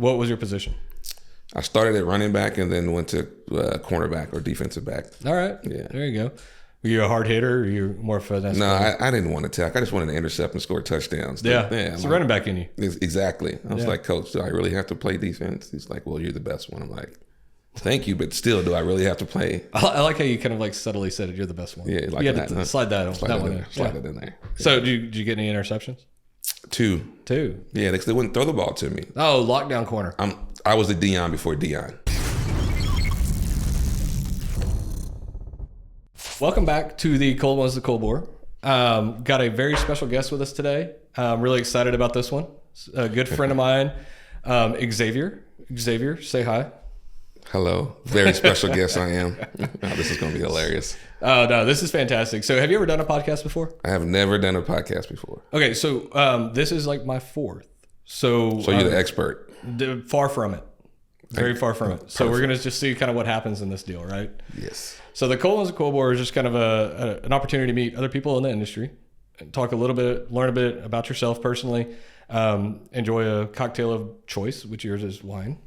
What was your position? I started at running back and then went to cornerback or defensive back. All right. Yeah. There you go. Were you a hard hitter or you more finesse? No, I didn't want to tackle. I just wanted to intercept and score touchdowns. Yeah. It's a running back in you. Exactly. I was like, Coach, do I really have to play defense? He's like, well, you're the best one. I'm like, thank you, but still, do I really have to play? I like how you kind of like subtly said it. You're the best one. Yeah, like you that. Had to slide that on. That one in. Slide it in there. So did you get any interceptions? Two. Yeah, they wouldn't throw the ball to me. Oh, lockdown corner. I was a Dion before Dion. Welcome back to the Cold Ones, the Cold Bore. Got a very special guest with us today. I'm really excited about this one. A good friend of mine, Xavier. Xavier, say hi. Hello. Very special guest I am. This is going to be hilarious. Oh, no, this is fantastic. So have you ever done a podcast before? I have never done a podcast before. Okay, so this is like my fourth. So you're the expert. Far from it. Very far from it. So we're going to just see kind of what happens in this deal, right? Yes. So the Cold Ones and Cold Bore is just kind of an opportunity to meet other people in the industry, and talk a little bit, learn a bit about yourself personally, enjoy a cocktail of choice, which yours is wine,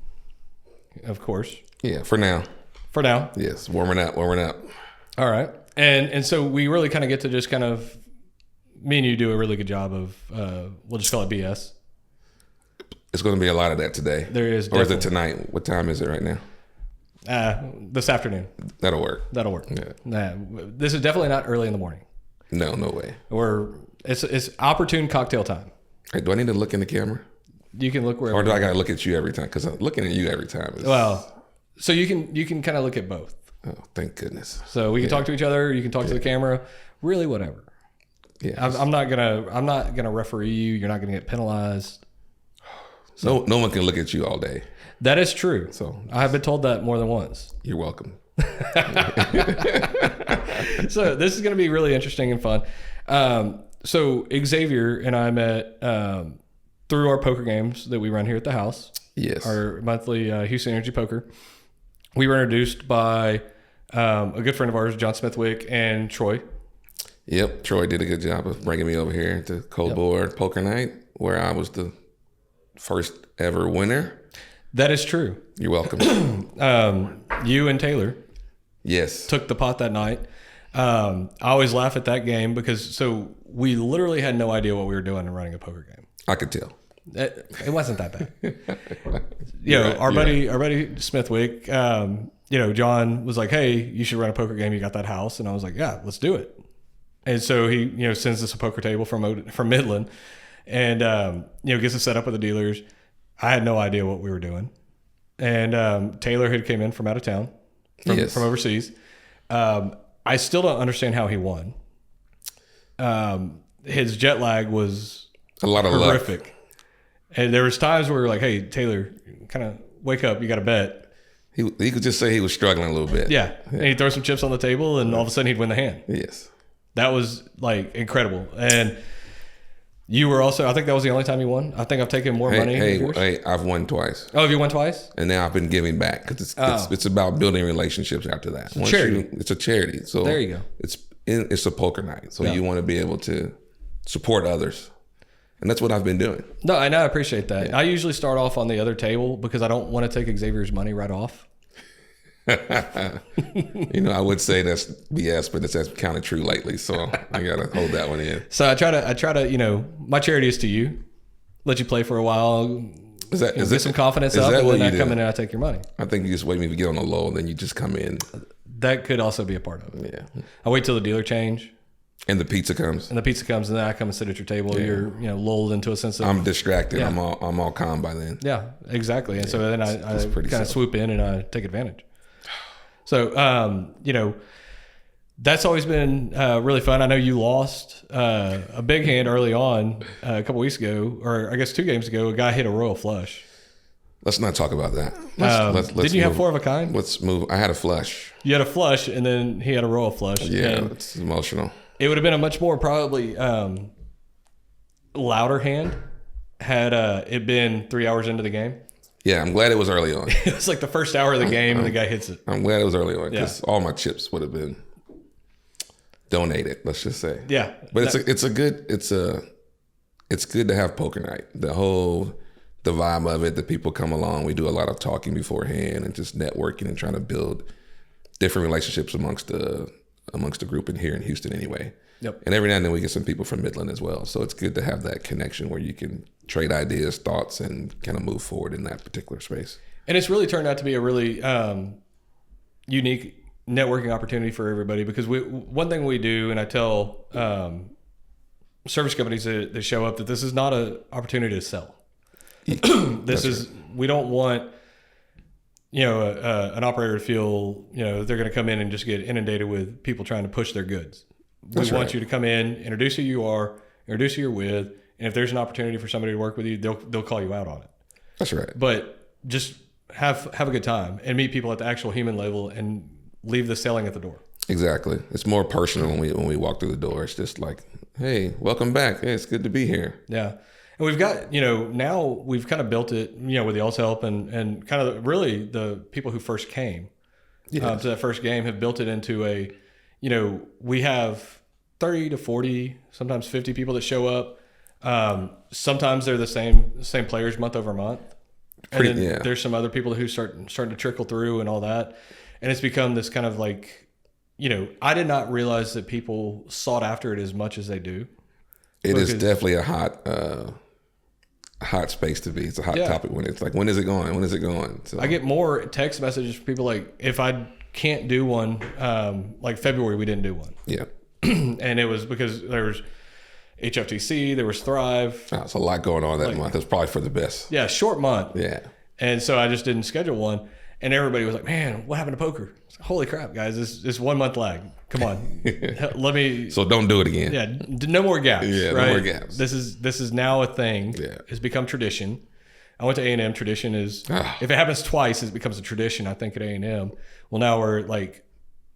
of course. Yeah, for now. For now. Yes, warming up. All right. And so we really kind of get to just kind of, me and you do a really good job of, we'll just call it BS. It's going to be a lot of that today. There is. Or is it tonight? What time is it right now? This afternoon. That'll work. Yeah. Nah, this is definitely not early in the morning. No way. It's opportune cocktail time. Hey, do I need to look in the camera? You can look wherever. Or do I got to look at you every time? Because looking at you every time is... Well, so you can kind of look at both. Oh, thank goodness. So we can talk to each other. You can talk to the camera. Really, whatever. Yeah. I'm not gonna referee you. You're not gonna get penalized. So no one can look at you all day. That is true. So I have been told that more than once. You're welcome. So this is going to be really interesting and fun. So Xavier and I met through our poker games that we run here at the house. Yes. Our monthly Houston Energy Poker. We were introduced by a good friend of ours, John Smithwick, and Troy. Yep. Troy did a good job of bringing me over here to Cold Bore Poker Night, where I was the first ever winner. That is true. You're welcome. You and Taylor, yes, took the pot that night. I always laugh at that game because we literally had no idea what we were doing in running a poker game. I could tell. It wasn't that bad. Our buddy Smithwick, John was like, "Hey, you should run a poker game. You got that house?" And I was like, "Yeah, let's do it." And so he, sends us a poker table from Midland, and gets us set up with the dealers. I had no idea what we were doing. And Taylor had came in from out of town, from overseas. I still don't understand how he won. His jet lag was a lot of horrific. Luck. And there was times where we were like, hey, Taylor, kind of wake up. You got to bet. He could just say he was struggling a little bit. Yeah. And he'd throw some chips on the table and all of a sudden he'd win the hand. Yes. That was like incredible. And you were also, I think that was the only time you won. I think I've taken more money. Hey, I've won twice. Oh, have you won twice? And now I've been giving back because it's about building relationships after that. It's a charity. It's a charity. So there you go. It's a poker night. So you want to be able to support others. And that's what I've been doing. No, I know. I appreciate that. Yeah. I usually start off on the other table because I don't want to take Xavier's money right off. I would say that's BS, but that's kind of true lately. So I got to hold that one in. So I try to, my charity is to you. Let you play for a while. Get some confidence up, and then I come in and I take your money. I think you just wait me to get on the low, and then you just come in. That could also be a part of it. Yeah. I wait till the dealer change. And the pizza comes. And then I come and sit at your table. Yeah. You're, lulled into a sense of... I'm distracted. Yeah. I'm all calm by then. Yeah, exactly. And so then I kind of swoop in and I take advantage. So, that's always been really fun. I know you lost a big hand early on a couple weeks ago, or I guess 2 games ago. A guy hit a royal flush. Let's not talk about that. Didn't you have 4 of a kind? Let's move. I had a flush. You had a flush, and then he had a royal flush. Yeah, it's emotional. It would have been a much more probably louder hand had it been 3 hours into the game. Yeah, I'm glad it was early on. It was like the first hour of the game, and the guy hits it. I'm glad it was early on because all my chips would have been donated. Let's just say. Yeah, but it's good to have poker night. The the vibe of it. The people come along. We do a lot of talking beforehand and just networking and trying to build different relationships amongst the group in here in Houston anyway. Yep. And every now and then we get some people from Midland as well. So it's good to have that connection where you can trade ideas, thoughts, and kind of move forward in that particular space. And it's really turned out to be a really unique networking opportunity for everybody, because one thing we do, and I tell service companies that show up, that this is not an opportunity to sell. We don't want an operator to feel they're going to come in and just get inundated with people trying to push their goods. We want you to come in, introduce who you are, introduce who you're with, and if there's an opportunity for somebody to work with you, they'll call you out on it. That's right. But just have a good time and meet people at the actual human level and leave the selling at the door. Exactly. It's more personal when we walk through the door. It's just like, hey, welcome back. Hey, it's good to be here. Yeah. And we've got, now we've kind of built it, with y'all's help and kind of really the people who first came to that first game have built it into we have 30 to 40, sometimes 50 people that show up. Sometimes they're the same players month over month. And then there's some other people who starting to trickle through and all that. And it's become this kind of like, I did not realize that people sought after it as much as they do. It is definitely a hot space to be. It's a hot topic when it's like, when is it going? When is it going? So I get more text messages from people like, if I can't do one, like February, we didn't do one. Yeah. And it was because there was HFTC, there was Thrive. It's a lot going on that month. It's probably for the best. Yeah, short month. Yeah. And so I just didn't schedule one. And everybody was like, man, what happened to poker? Holy crap, guys, this 1 month lag. Come on. Let me. So don't do it again. Yeah, no more gaps. Yeah, right? No more gaps. This is now a thing. Yeah. It's become tradition. I went to A&M. Tradition is, if it happens twice, it becomes a tradition, I think, at A&M. Well, now we're like.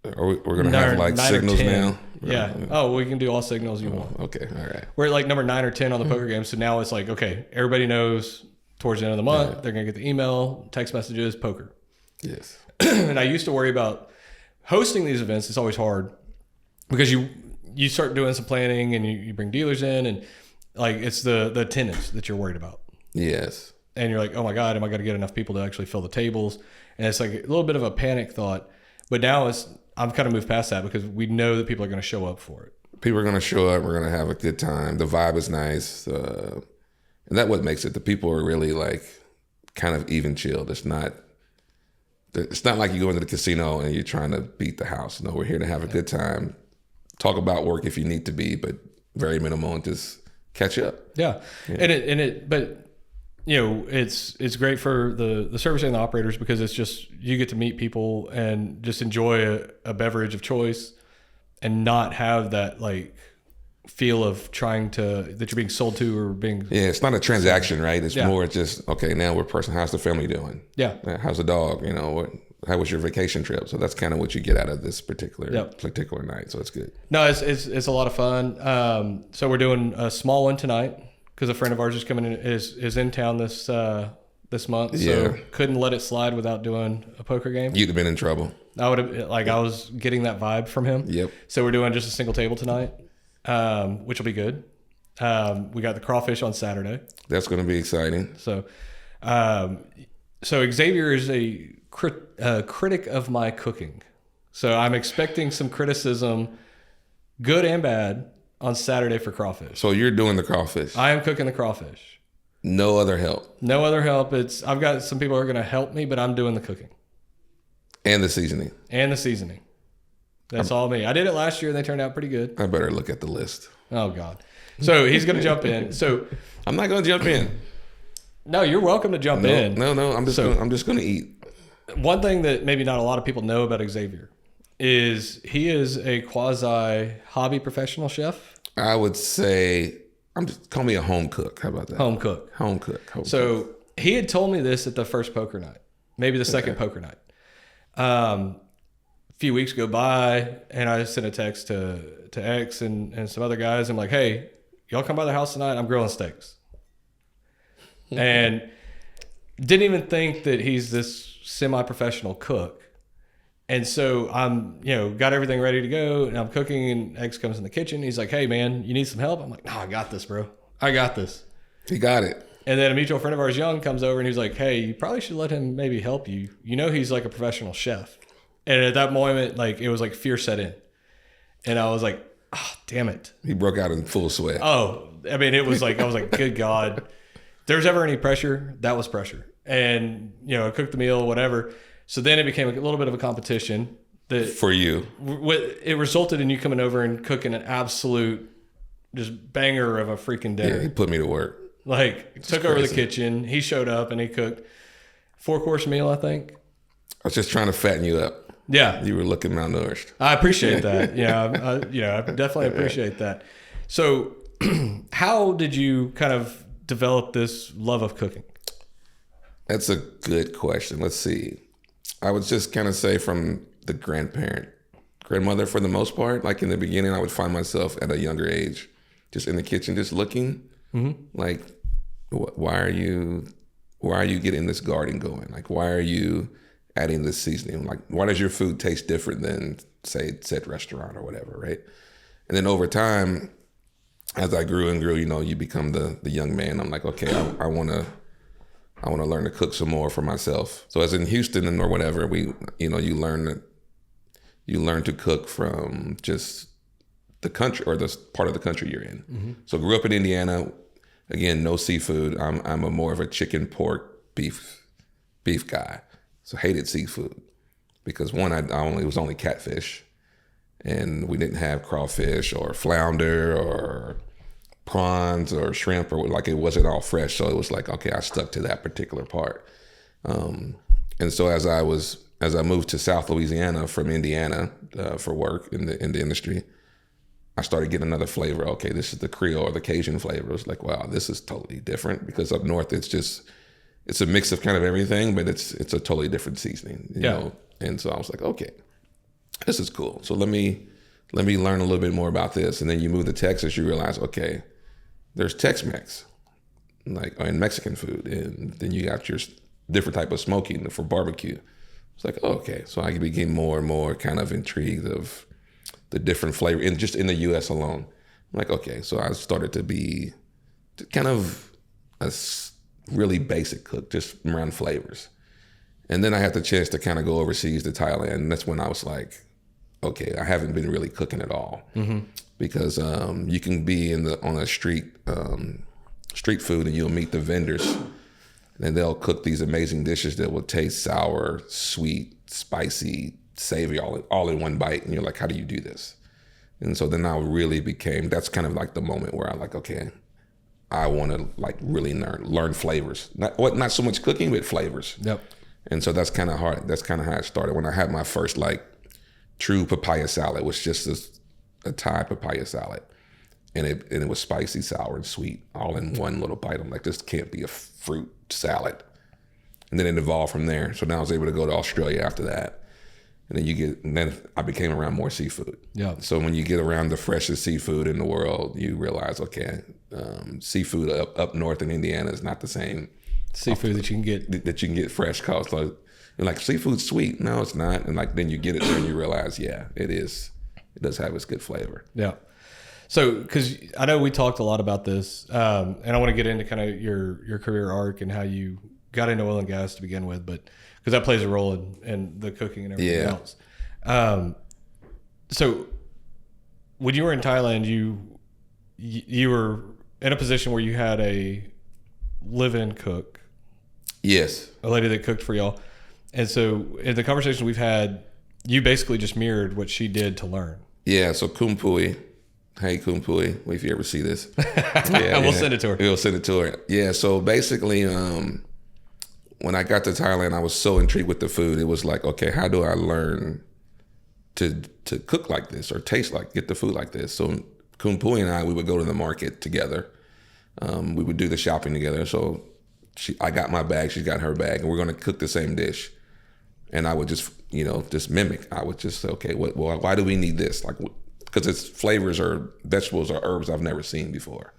We're going to have like signals now? Yeah. Oh, we can do all signals you want. Okay. All right. We're at like number 9 or 10 on the poker game. So now it's like, okay, everybody knows towards the end of the month, they're going to get the email, text messages, poker. Yes. And I used to worry about hosting these events. It's always hard because you start doing some planning and you bring dealers in, and like it's the attendance that you're worried about. Yes. And you're like, oh my God, am I going to get enough people to actually fill the tables? And it's like a little bit of a panic thought. But now I've kind of moved past that because we know that people are going to show up for it. People are going to show up. We're going to have a good time. The vibe is nice. And that's what makes it. The people are really like kind of even chilled. It's not like you go into the casino and you're trying to beat the house. No, we're here to have a good time. Talk about work if you need to be, but very minimal, and just catch up. Yeah. But it's great for the service and the operators because it's just, you get to meet people and just enjoy a beverage of choice and not have that like feel of that you're being sold to or being. Yeah. It's not a transaction, right? It's more just, okay, now we're person. How's the family doing? Yeah. How's the dog? How was your vacation trip? So that's kind of what you get out of this particular night. So it's good. No, it's a lot of fun. So we're doing a small one tonight because a friend of ours is coming in, is in town this month. So couldn't let it slide without doing a poker game. You'd have been in trouble. I would have, I was getting that vibe from him. Yep. So we're doing just a single table tonight, which will be good. We got the Crawfish on Saturday. That's going to be exciting. So Xavier is a critic of my cooking. So I'm expecting some criticism, good and bad, on Saturday for Crawfish. So you're doing the Crawfish. I am cooking the Crawfish. No other help. No other help. I've got some people who are going to help me, but I'm doing the cooking. And the seasoning. That's all me. I did it last year and they turned out pretty good. I better look at the list. Oh God. So he's going to jump in. So I'm not going to jump in. No, you're welcome to jump in. No. I'm just going to eat. One thing that maybe not a lot of people know about Xavier is he is a quasi hobby professional chef. I would say, call me a home cook. How about that? Home cook. So he had told me this at the first poker night, maybe the second poker night. A few weeks go by and I sent a text to X and some other guys. I'm like, hey, y'all come by the house tonight. I'm grilling steaks. And didn't even think that he's this semi-professional cook. And so I'm, got everything ready to go and I'm cooking and X comes in the kitchen. He's like, hey man, you need some help? I'm like, no, I got this, bro. I got this. He got it. And then a mutual friend of ours, Young, comes over and he's like, hey, you probably should let him maybe help you. You know, he's like a professional chef. And at that moment, like, it was like fear set in. And I was like, oh, damn it. He broke out in full sweat. Oh, I mean, it was like, I was like, good God. If there's ever any pressure, that was pressure. And, you know, I cooked the meal, whatever. So then it became a little bit of a competition. That for you. It resulted in you coming over and cooking an absolute just banger of a freaking dinner. Yeah, he put me to work. Like, took over the kitchen. He showed up and he cooked 4-course meal, I think. I was just trying to fatten you up. Yeah. You were looking malnourished. I appreciate that. Yeah, I definitely appreciate that. So how did you kind of develop this love of cooking? That's a good question. Let's see. I would just kind of say from the grandmother for the most part. Like in the beginning, I would find myself at a younger age just in the kitchen, just looking like, why are you getting this garden going? Like, why are you adding this seasoning? Like, why does your food taste different than, say, said restaurant or whatever, right? And then over time, as I grew and grew, you know, you become the young man. I'm like, okay, I want to learn to cook some more for myself. So as in Houston or whatever, you learn to cook from just the country or the part of the country you're in. Mm-hmm. So grew up in Indiana. Again, no seafood. I'm a more of a chicken, pork, beef guy. So hated seafood because one, it was only catfish, and we didn't have crawfish or flounder or prawns or shrimp, or like it wasn't all fresh. So it was like, okay, I stuck to that particular part. And so as I moved to South Louisiana from Indiana for work in the industry, I started getting another flavor. Okay, this is the Creole or the Cajun flavor. It was like, wow, this is totally different, because up north it's a mix of kind of everything, but it's a totally different seasoning, you know? And so I was like, okay, this is cool. So let me learn a little bit more about this. And then you move to Texas, you realize, okay, there's Tex-Mex, like, and Mexican food. And then you got your different type of smoking for barbecue. It's like, oh, okay. So I became more and more kind of intrigued of the different flavor in the U.S. alone. I'm like, okay. So I started to be kind of a really basic cook, just around flavors. And then I had the chance to kind of go overseas to Thailand. And that's when I was like, okay, I haven't been really cooking at all. Mm-hmm. Because you can be on a street food, and you'll meet the vendors, and they'll cook these amazing dishes that will taste sour, sweet, spicy, savory, all in one bite. And you're like, how do you do this? And so then that's kind of like the moment where I'm like, okay, I want to like really learn flavors. Not so much cooking, but flavors. Yep. And so that's kind of hard. That's kind of how it started. When I had my first like true papaya salad, was just a Thai papaya salad. And it was spicy, sour, and sweet, all in one little bite. I'm like, this can't be a fruit salad. And then it evolved from there. So now I was able to go to Australia after that. And then I became around more seafood. Yeah. So when you get around the freshest seafood in the world, you realize, okay, seafood up north in Indiana is not the same seafood that you can get fresh. Cause like, you're like, seafood's sweet. No, it's not. And like, then you get it there and you realize, yeah, it is. It does have its good flavor. Yeah. So, because I know we talked a lot about this, and I want to get into kind of your career arc and how you got into oil and gas to begin with, but because that plays a role in the cooking and everything else. So, when you were in Thailand, you were in a position where you had a live-in cook. Yes. A lady that cooked for y'all. And so, in the conversation we've had, you basically just mirrored what she did to learn. Yeah. So Khunpui. Hey, Khunpui, if you ever see this. We'll send it to her. We'll send it to her. Yeah, so basically, when I got to Thailand, I was so intrigued with the food. It was like, okay, how do I learn to cook like this or get the food like this? So Khunpui and we would go to the market together. We would do the shopping together. So I got my bag, she got her bag, and we're going to cook the same dish. And I would just mimic. I would just say, okay, why do we need this? Like, because it's flavors or vegetables or herbs I've never seen before,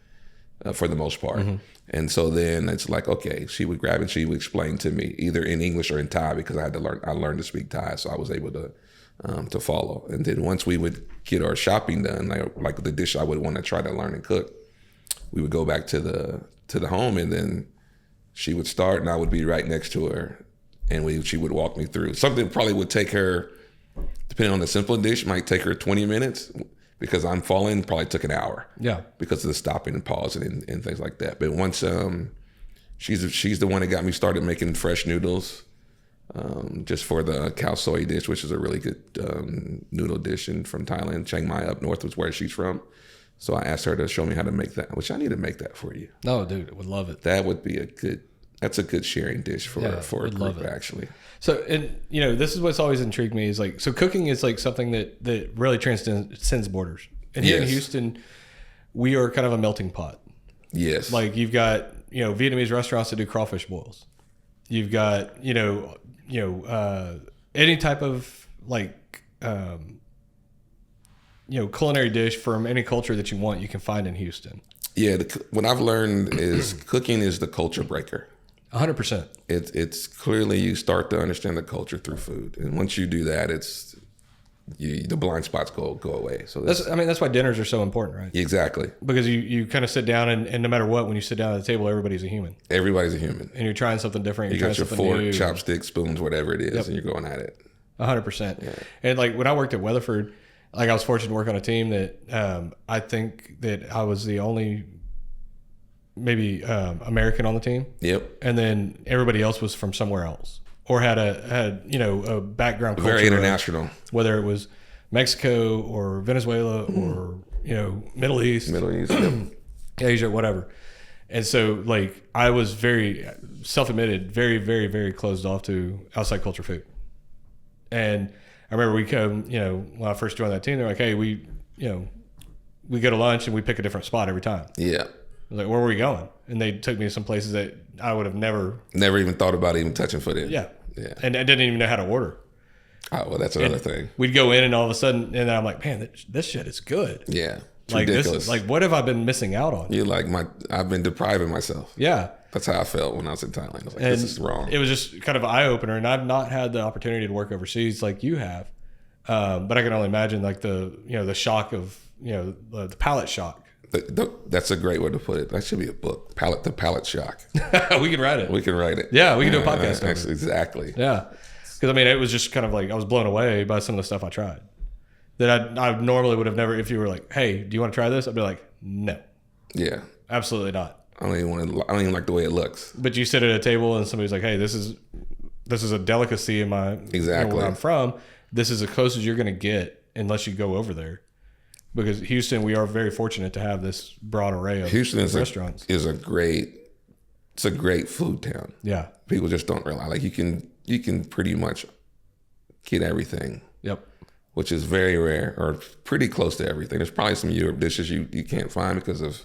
for the most part. Mm-hmm. And so then it's like, okay, she would grab and she would explain to me either in English or in Thai, because I learned to speak Thai, so I was able to follow. And then once we would get our shopping done, like the dish I would want to try to learn and cook, we would go back to the home, and then She would start and I would be right next to her, and she would walk me through. Something probably would take her, depending on the simple dish, might take her 20 minutes. Because I'm falling, probably took an hour. Yeah. Because of the stopping and pausing and things like that. But once she's the one that got me started making fresh noodles, just for the khao soi dish, which is a really good noodle dish from Thailand. Chiang Mai up north was where she's from. So I asked her to show me how to make that, which I need to make that for you. No, dude, I would love it. That would be that's a good sharing dish for a group, actually. So, and this is what's always intrigued me is like, so cooking is like something that really transcends borders. And here in Houston, we are kind of a melting pot. Yes. Like you've got, Vietnamese restaurants that do crawfish boils. You've got, any type of like, culinary dish from any culture that you want, you can find in Houston. Yeah. What I've learned is cooking is the culture breaker. 100%. It's clearly you start to understand the culture through food, and once you do that, the blind spots go away. So that's why dinners are so important, right? Exactly. Because you kind of sit down, and no matter what, when you sit down at the table, everybody's a human. Everybody's a human, and you're trying something different. You got your fork, chopsticks, spoons, whatever it is, and you're going at it. 100%. Yeah. And like when I worked at Weatherford, like I was fortunate to work on a team that I think that I was the only maybe American on the team. Yep. And then everybody else was from somewhere else or had a background culture, very international, whether it was Mexico or Venezuela or Middle East, yep. Asia, whatever. And so like I was very self-admitted, very, very, very closed off to outside culture food. And I remember we come, when I first joined that team, they're like, hey, we go to lunch and we pick a different spot every time. Yeah. I was like, where were we going? And they took me to some places that I would have never even thought about even touching foot in. Yeah. Yeah. And I didn't even know how to order. Oh, well, that's another thing. We'd go in and all of a sudden, and then I'm like, man, this shit is good. Yeah. It's like ridiculous. What have I been missing out on? You're like, I've been depriving myself. Yeah. That's how I felt when I was in Thailand. I was like, this is wrong. It was just kind of an eye opener, and I've not had the opportunity to work overseas like you have. But I can only imagine like the shock of, the palate shock. That's a great way to put it. That should be a book. The palate shock. We can write it. We can write it. Yeah, we can do a podcast. Exactly. Yeah. Because it was just kind of like I was blown away by some of the stuff I tried that I normally would have never. If you were like, "Hey, do you want to try this?" I'd be like, "No." Yeah. Absolutely not. I don't even like the way it looks. But you sit at a table and somebody's like, "Hey, this is a delicacy in my where I'm from. This is as close as you're going to get unless you go over there." Because Houston, we are very fortunate to have this broad array of restaurants. It's a great food town. Yeah. People just don't realize. Like you can pretty much get everything. Yep. Which is very rare, or pretty close to everything. There's probably some Europe dishes you can't find because of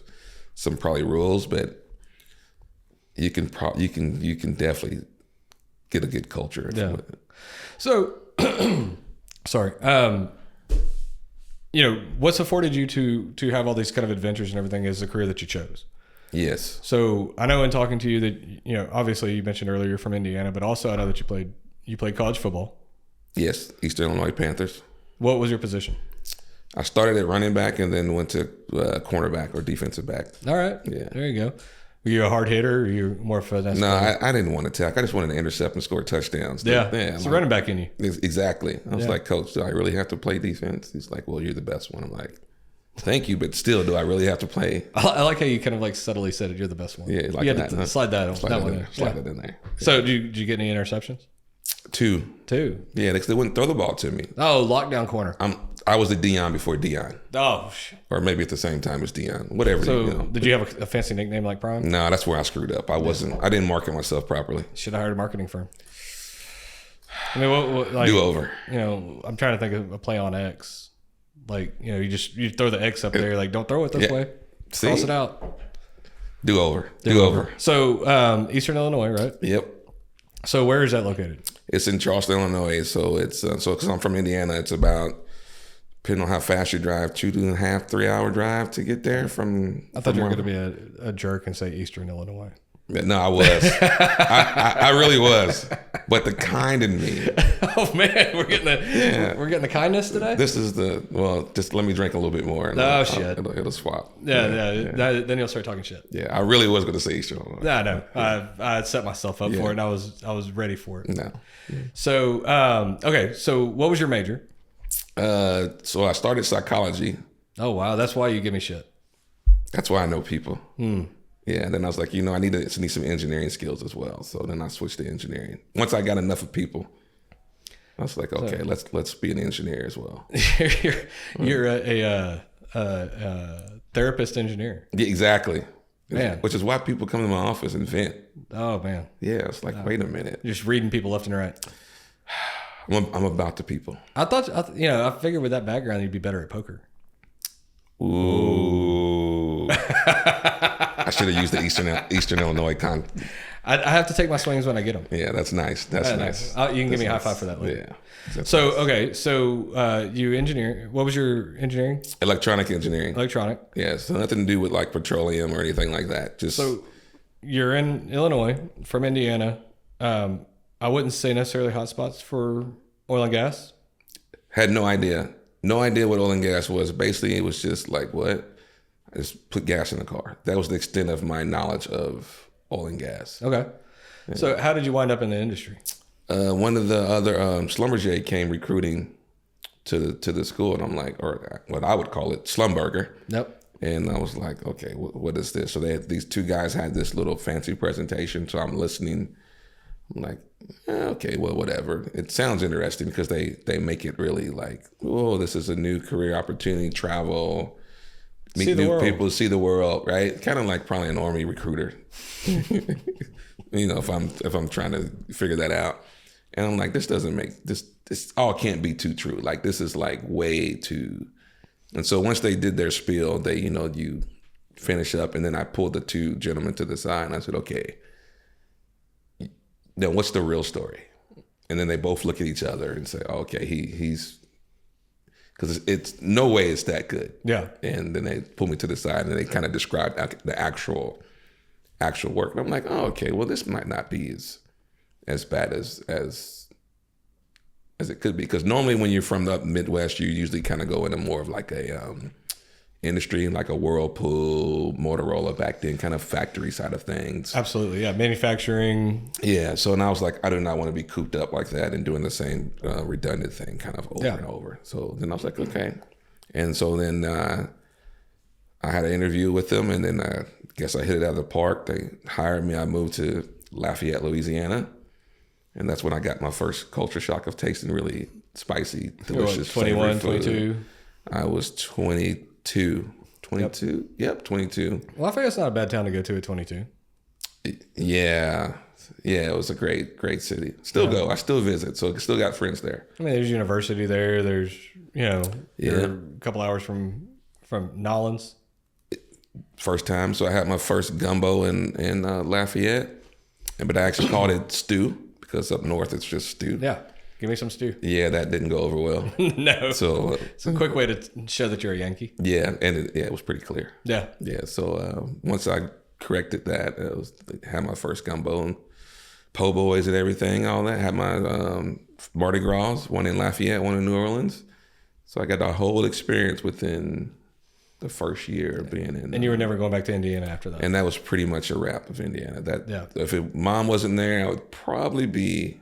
some probably rules, but you can definitely get a good culture. Yeah. So, sorry. What's afforded you to have all these kind of adventures and everything is the career that you chose? Yes. So I know in talking to you that, obviously you mentioned earlier you're from Indiana, but also I know that you played college football. Yes. Eastern Illinois Panthers. What was your position? I started at running back and then went to cornerback or defensive back. All right. Yeah. There you go. Were you a hard hitter or you more finesse? No, I didn't want to tackle. I just wanted to intercept and score touchdowns. Yeah. It's a running back in you. Exactly. I was like, Coach, do I really have to play defense? He's like, well, you're the best one. I'm like, thank you, but still, do I really have to play? I like how you kind of like subtly said it. You're the best one. Yeah, like you had to slide that one in. Slide it in there. Yeah. So did you get any interceptions? Two. Yeah, they wouldn't throw the ball to me. Oh, lockdown corner. I was the Dion before Dion. Oh, or maybe at the same time as Dion. Whatever. So did you have a fancy nickname like Prime? No, that's where I screwed up. I didn't market myself properly. Should have hired a marketing firm. I mean, what like, do over. I'm trying to think of a play on X. Like, you throw the X up there. Like, don't throw it this way. Cross it out. Do over. Do over. So, Eastern Illinois, right? Yep. So where is that located? It's in Charleston, Illinois. So it's because I'm from Indiana, it's about, depending on how fast you drive, 2.5, 3 hour drive to get there from. I thought you were going to be a jerk and say Eastern Illinois. No, I was. I really was. But the kind in me. Oh man, we're getting the kindness today. This is just let me drink a little bit more. And shit. It'll swap. Yeah. Then you'll start talking shit. Yeah, I really was going to say Eastern Illinois. No. I set myself up for it, and I was ready for it. No. So okay. So what was your major? So I started psychology. Oh wow, that's why you give me shit. That's why I know people. Yeah, and then I was like, I need some engineering skills as well. So then I switched to engineering. Once I got enough of people, I was like, okay, let's be an engineer as well. You're a therapist engineer. Yeah, exactly. Man. Which is why people come to my office and vent. Oh man. Yeah, it's like, wait a minute. You're just reading people left and right. I'm about the people. I thought, I figured with that background, you'd be better at poker. Ooh. I should have used the Eastern Illinois I have to take my swings when I get them. Yeah, that's nice. That's nice. You can give me a high five for that later. Yeah. So, nice. Okay. So, you engineer. What was your engineering? Electronic engineering. Electronic. Yeah. So nothing to do with like petroleum or anything like that. So you're in Illinois from Indiana. I wouldn't say necessarily hotspots for oil and gas. Had no idea. No idea what oil and gas was. Basically, it was just like, what? I just put gas in the car. That was the extent of my knowledge of oil and gas. Okay. Yeah. So how did you wind up in the industry? One of the other Schlumberger came recruiting to the school, and I'm like, or what I would call it, Schlumberger. Yep. And I was like, okay, what is this? So these two guys had this little fancy presentation. So I'm listening. I'm like, okay, well, whatever. It sounds interesting because they make it really like, oh, this is a new career opportunity, travel, meet new people, see the world, right? Kind of like probably an Army recruiter, if I'm trying to figure that out. And I'm like, this doesn't make this all can't be too true. Like this is like way too. And so once they did their spiel, they you finish up, and then I pulled the two gentlemen to the side and I said, okay, then what's the real story? And then they both look at each other and say, oh, okay, he's, because it's no way it's that good. Yeah. And then they pull me to the side and they kind of describe the actual work. And I'm like, oh, okay, well, this might not be as bad as it could be. Because normally when you're from the Midwest, you usually kind of go into more of like a industry, like a Whirlpool, Motorola back then, kind of factory side of things. Absolutely, yeah, manufacturing. Yeah, so and I was like, I do not want to be cooped up like that and doing the same redundant thing kind of over and over. So then I was like, okay. And so then I had an interview with them, and then I guess I hit it out of the park. They hired me. I moved to Lafayette, Louisiana, and that's when I got my first culture shock of tasting really spicy, delicious 21, 22? I was 22. 22? Yep, 22. Lafayette's not a bad town to go to at 22. Yeah, it was a great city. Still go. I still visit, so I still got friends there. I mean, there's university there. There's, you're a couple hours from Nolens. First time, so I had my first gumbo in Lafayette, but I actually called it stew because up north it's just stew. Yeah. Give me some stew. Yeah, that didn't go over well. No. So it's a quick way to show that you're a Yankee. Yeah, and it was pretty clear. Yeah. Yeah. So once I corrected that, had my first gumbo and po' boys and everything, all that. Had my Mardi Gras, one in Lafayette, one in New Orleans. So I got the whole experience within the first year of being in. And you were never going back to Indiana after that. And that was pretty much a wrap of Indiana. If Mom wasn't there, I would probably be.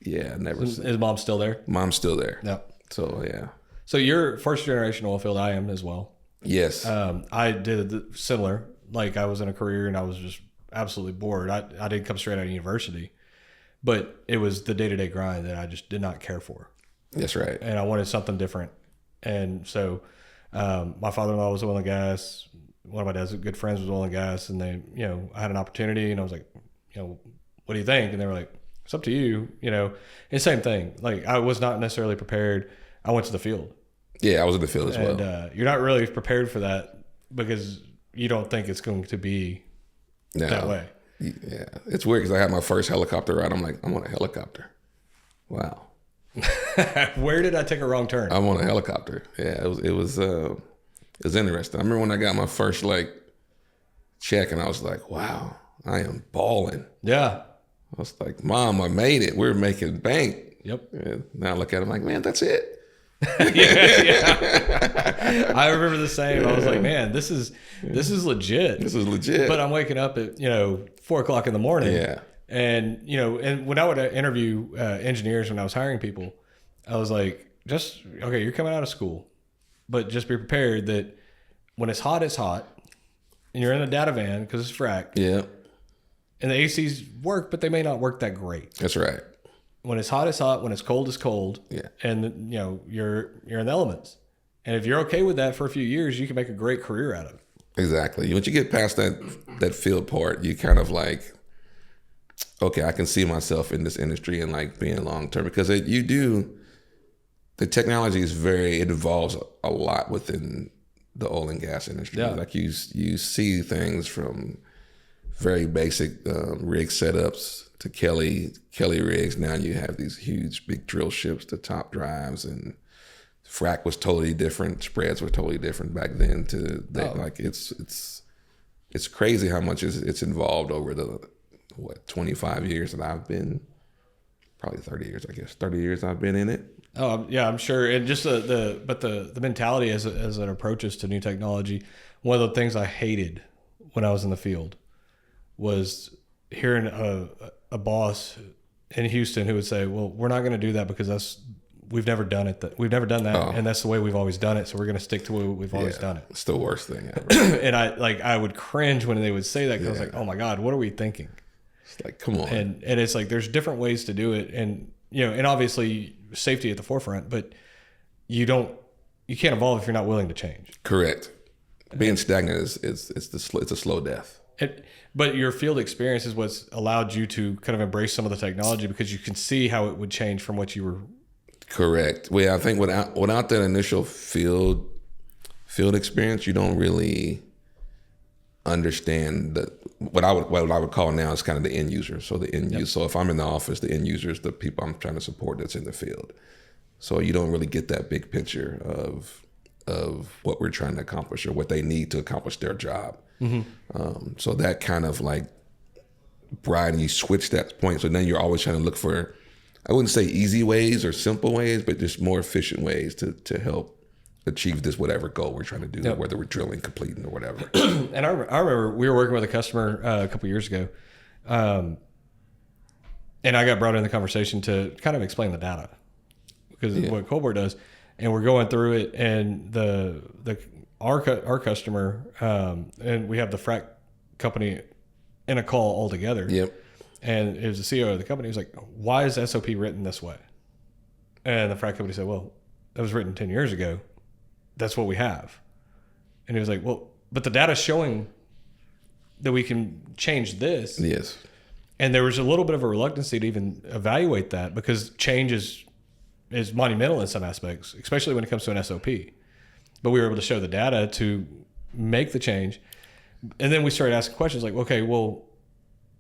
Yeah, never. Is Mom still there? Mom's still there. Yeah. So, yeah. So you're first generation oil field. I am as well. Yes. I did similar. Like I was in a career and I was just absolutely bored. I didn't come straight out of university, but it was the day-to-day grind that I just did not care for. That's right. And I wanted something different. And so my father-in-law was oil and gas. One of my dad's good friends was oil and gas. And they, I had an opportunity and I was like, what do you think? And they were like, it's up to you, and same thing. Like I was not necessarily prepared. I went to the field. Yeah, I was in the field as well. And you're not really prepared for that because you don't think it's going to be that way. Yeah, it's weird because I had my first helicopter ride. I'm like, I'm on a helicopter. Wow. Where did I take a wrong turn? I'm on a helicopter. Yeah, it was interesting. I remember when I got my first check, and I was like, wow. I am balling. Yeah. I was like, Mom, I made it. We're making bank. Yep. And now I look at him like, man, that's it. yeah. I remember the same. I was like, man, this is legit. This is legit. But I'm waking up at 4:00 in the morning. Yeah. And and when I would interview engineers when I was hiring people, I was like, you're coming out of school, but just be prepared that when it's hot, and you're in a data van because it's frac. Yeah. And the ACs work, but they may not work that great. That's right. When it's hot, it's hot. When it's cold, it's cold. Yeah. And you're in the elements. And if you're okay with that for a few years, you can make a great career out of it. Exactly. Once you get past that field part, you kind of like, okay, I can see myself in this industry and like being long term, because the technology is it evolves a lot within the oil and gas industry. Yeah. Like you see things from very basic rig setups to Kelly rigs. Now you have these huge big drill ships to top drives, and frac was totally different. Spreads were totally different back then. Like it's crazy how much it's involved over the 25 years that I've been, probably 30 years, I guess. 30 years I've been in it. Oh yeah, I'm sure. And just the mentality as it approaches to new technology. One of the things I hated when I was in the field was hearing a boss in Houston who would say, "Well, we're not going to do that because we've never done it. We've never done that, and that's the way we've always done it. So we're going to stick to the way we've always done it." It's the worst thing ever. And I would cringe when they would say that, because I was like, "Oh my God, what are we thinking?" It's like, come on. And it's like there's different ways to do it, and and obviously safety at the forefront, but you can't evolve if you're not willing to change. Correct. Being stagnant it's a slow death. But your field experience is what's allowed you to kind of embrace some of the technology, because you can see how it would change from what you were. Correct. Well, I think without that initial field experience, you don't really understand what I would call now is kind of the end user. So the end user. So if I'm in the office, the end user is the people I'm trying to support that's in the field. So you don't really get that big picture of what we're trying to accomplish or what they need to accomplish their job. Mm-hmm. So that kind of like and you switch that point. So then you're always trying to look for, I wouldn't say easy ways or simple ways, but just more efficient ways to help achieve this whatever goal we're trying to do, whether we're drilling, completing, or whatever. And I remember we were working with a customer a couple years ago, and I got brought in the conversation to kind of explain the data, because what Colbert does, and we're going through it, and our customer, and we have the frac company in a call all together. Yep. And it was the CEO of the company. He was like, "Why is SOP written this way?" And the frac company said, "Well, that was written 10 years ago. That's what we have." And he was like, "Well, but the data's showing that we can change this." Yes. And there was a little bit of a reluctancy to even evaluate that, because change is monumental in some aspects, especially when it comes to an SOP. But we were able to show the data to make the change. And then we started asking questions like, okay, well,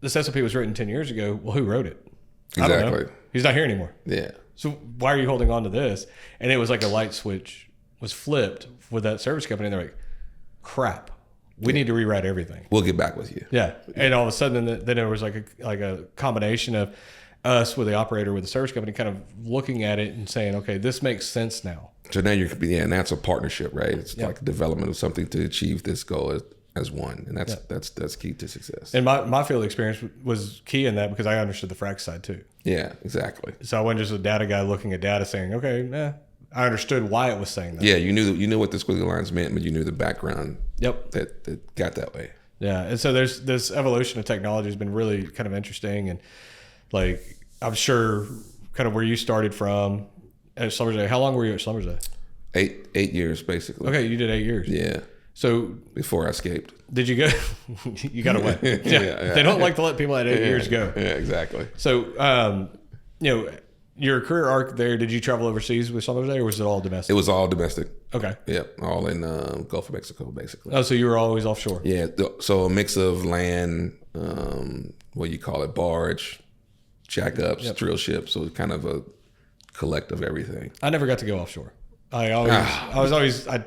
this SOP was written 10 years ago. Well, who wrote it? Exactly. I don't know. He's not here anymore. Yeah. So why are you holding on to this? And it was like a light switch was flipped with that service company. And they're like, crap, we need to rewrite everything. We'll get back with you. Yeah. And all of a sudden, then there was like a combination of us with the operator with the service company kind of looking at it and saying, okay, this makes sense now. So now and that's a partnership, right? It's like development of something to achieve this goal as one. And that's key to success. And my field experience was key in that, because I understood the frac side too. Yeah, exactly. So I wasn't just a data guy looking at data saying, okay, I understood why it was saying that. Yeah, you knew what the squiggly lines meant, but you knew the background that got that way. Yeah. And so there's this evolution of technology has been really kind of interesting. And like, I'm sure kind of where you started from at Schlumberger. How long were you at Schlumberger? 8 years, basically. Okay, you did 8 years. Yeah. So before I escaped. Did you go? You got away. Yeah. They don't like to let people at 8 years go. Yeah, exactly. So, your career arc there, did you travel overseas with Schlumberger, or was it all domestic? It was all domestic. Okay. Yep. All in Gulf of Mexico, basically. Oh, so you were always offshore? Yeah. So a mix of land, what you call it, barge, jackups, drill ships. So it's kind of a collect of everything. I never got to go offshore. I